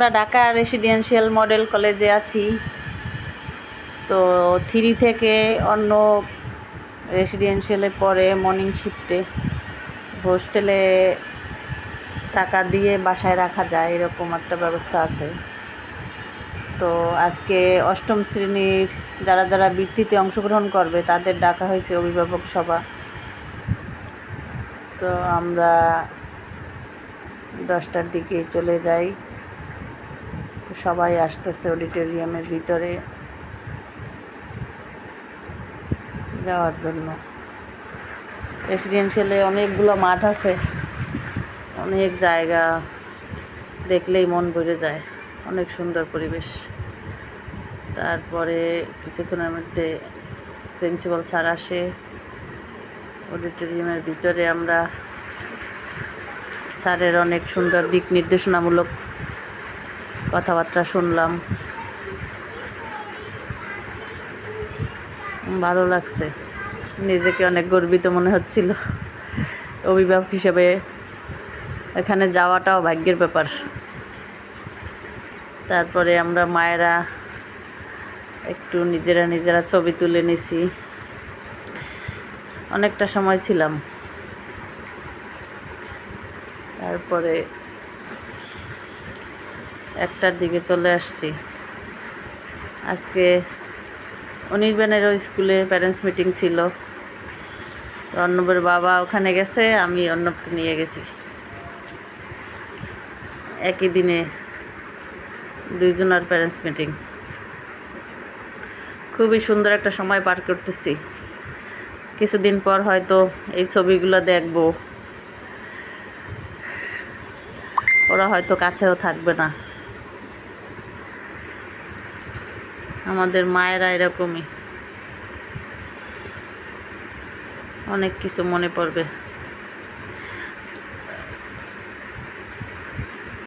আমরা Dhaka residential model কলেজে আছি। তো 3 থেকে অন্য রেসিডেন্সিয়ালে পরে মর্নিং শিফটে হোস্টেলে টাকা দিয়ে বাসায় রাখা যায়, এরকম একটা ব্যবস্থা আছে। তো আজকে 8ম শ্রেণীর যারা যারা বৃত্তিতে অংশগ্রহণ করবে তাদের ডাকা হয়েছে অভিভাবক সভা। তো আমরা 10টার দিকে চলে যাই। সবাই আসতেছে অডিটোরিয়ামের ভিতরে যাওয়ার জন্য। রেসিডেন্সিয়ালে অনেকগুলো মাঠ আছে, অনেক জায়গা, দেখলেই মন ভরে যায়, অনেক সুন্দর পরিবেশ। তারপরে কিছুক্ষণের মধ্যে প্রিন্সিপাল স্যার আসে। অডিটোরিয়ামের ভিতরে আমরা স্যারের অনেক সুন্দর দিক নির্দেশনামূলক কথাবার্তা শুনলাম, ভালো লাগছে, নিজেকে অনেক গর্বিত মনে হচ্ছিল। অভিভাবক হিসেবে এখানে যাওয়াটাও ভাগ্যের ব্যাপার। তারপরে আমরা মায়েরা একটু নিজেরা ছবি তুলে নিছি, অনেকটা সময় ছিলাম। তারপরে 1টার দিকে চলে আসছি। আজকে অনির্বাণেরও স্কুলে প্যারেন্টস মিটিং ছিল। তো অর্ণবের বাবা ওখানে গেছে, আমি অর্ণবকে নিয়ে গেছি। একই দিনে দুইজনের প্যারেন্টস মিটিং। খুবই সুন্দর একটা সময় পার করতেছি। কিছুদিন পর হয়তো এই ছবিগুলো দেখব, ওরা হয়তো কাছেও থাকবে না। আমাদের মায়েরা এরকমই, অনেক কিছু মনে পড়বে।